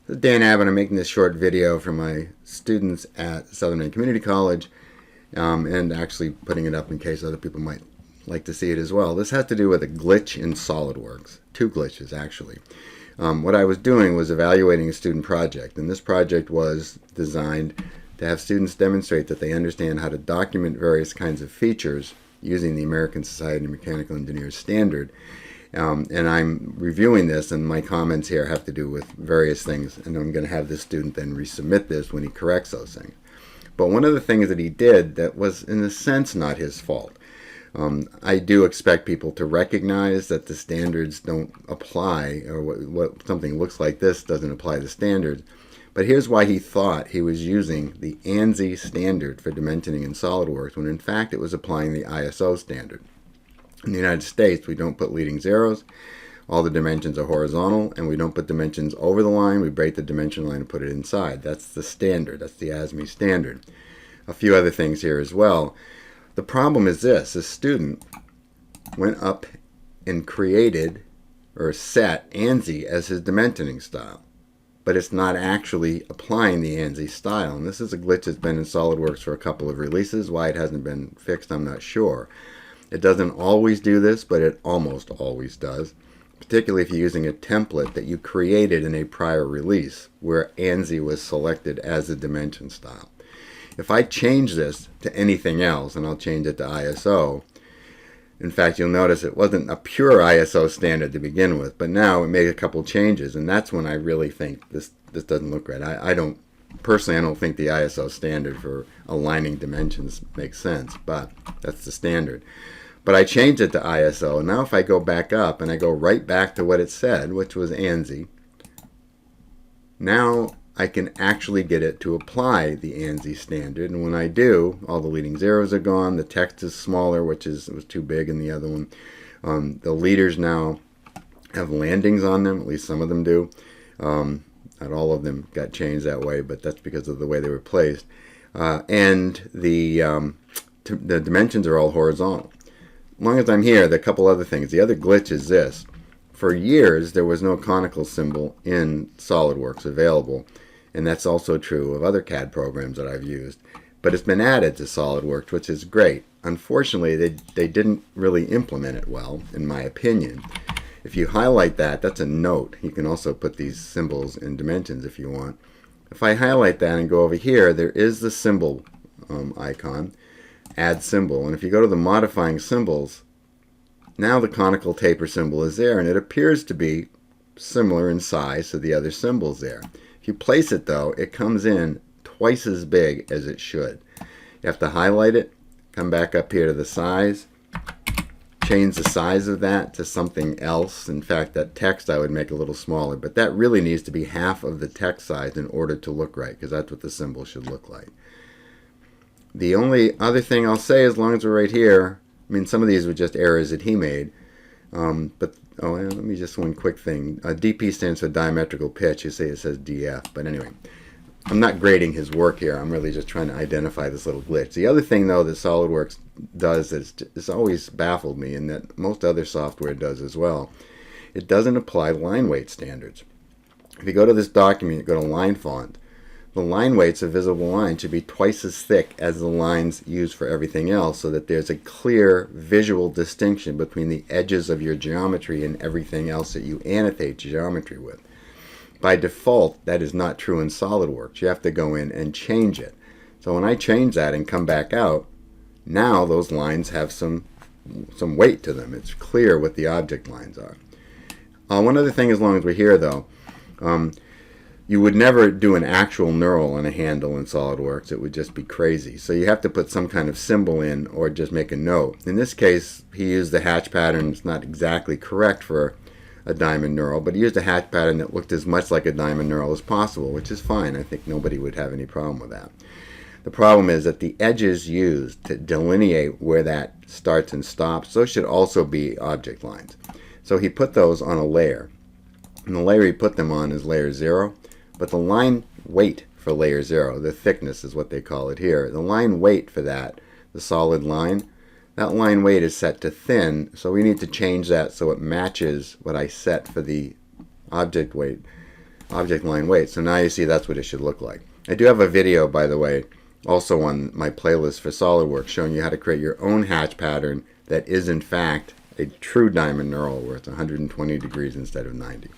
This is Dan Abbott. I'm making this short video for my students at Southern Maine Community College and actually putting it up in case other people might like to see it as well. This has to do with a glitch in SolidWorks. Two glitches, actually. What I was doing was evaluating a student project, and this project was designed to have students demonstrate that they understand how to document various kinds of features using the American Society of Mechanical Engineers standard. And I'm reviewing this, and my comments here have to do with various things, and I'm going to have this student then resubmit this when he corrects those things. But one of the things that he did that was, in a sense, not his fault. I do expect people to recognize that the standards don't apply, or what something looks like this doesn't apply to standards. But here's why he thought he was using the ANSI standard for dimensioning in SolidWorks, when in fact it was applying the ISO standard. In the United States, we don't put leading zeros. All the dimensions are horizontal, and we don't put dimensions over the line. We break the dimension line and put it inside. That's the standard. That's the ASME standard. A few other things here as well. The problem is this. A student went up and created or set ANSI as his dimensioning style, but it's not actually applying the ANSI style. And this is a glitch that's been in SolidWorks for a couple of releases. Why it hasn't been fixed, I'm not sure. It doesn't always do this, but it almost always does, particularly if you're using a template that you created in a prior release where ANSI was selected as a dimension style. If I change this to anything else, and I'll change it to ISO, in fact, you'll notice it wasn't a pure ISO standard to begin with, but now it made a couple changes, and that's when I really think this doesn't look right. I don't think the ISO standard for aligning dimensions makes sense, but that's the standard. But I changed it to ISO, and now if I go back up and I go right back to what it said, which was ANSI, now I can actually get it to apply the ANSI standard, and when I do, all the leading zeros are gone, the text is smaller, which was too big in the other one. The leaders now have landings on them, at least some of them do. Not all of them got changed that way, but that's because of the way they were placed. And the dimensions are all horizontal. As long as I'm here, there are a couple other things. The other glitch is this. For years, there was no conical symbol in SolidWorks available, and that's also true of other CAD programs that I've used. But it's been added to SolidWorks, which is great. Unfortunately, they didn't really implement it well, in my opinion. If you highlight that, that's a note. You can also put these symbols in dimensions if you want. If I highlight that and go over here, there is the symbol icon, add symbol. And if you go to the modifying symbols, now the conical taper symbol is there, and it appears to be similar in size to the other symbols there. If you place it, though, it comes in twice as big as it should. You have to highlight it, come back up here to the size, change the size of that to something else. In fact, that text I would make a little smaller, but that really needs to be half of the text size in order to look right, because that's what the symbol should look like. The only other thing I'll say, as long as we're right here, I mean, some of these were just errors that he made, but let me just one quick thing. DP stands for diametrical pitch. You see it says DF, but anyway, I'm not grading his work here. I'm really just trying to identify this little glitch. The other thing, though, that SolidWorks does is it's always baffled me, and that most other software does as well. It doesn't apply line weight standards. If you go to this document, you go to line font. The line weights of visible lines should be twice as thick as the lines used for everything else, so that there's a clear visual distinction between the edges of your geometry and everything else that you annotate geometry with. By default, that is not true in SolidWorks. You have to go in and change it. So when I change that and come back out, now those lines have some weight to them. It's clear what the object lines are. One other thing, as long as we're here, though, you would never do an actual knurl on a handle in SolidWorks. It would just be crazy. So you have to put some kind of symbol in or just make a note. In this case, he used the hatch pattern. It's not exactly correct for a diamond knurl, but he used a hatch pattern that looked as much like a diamond knurl as possible, which is fine. I think nobody would have any problem with that. The problem is that the edges used to delineate where that starts and stops, those should also be object lines. So he put those on a layer. And the layer he put them on is layer 0. But the line weight for layer 0, the thickness is what they call it here, the line weight for that, the solid line, that line weight is set to thin, so we need to change that so it matches what I set for the object weight. object line weight. So now you see that's what it should look like. I do have a video, by the way, also on my playlist for SolidWorks showing you how to create your own hatch pattern that is in fact a true diamond knurl where it's 120 degrees instead of 90.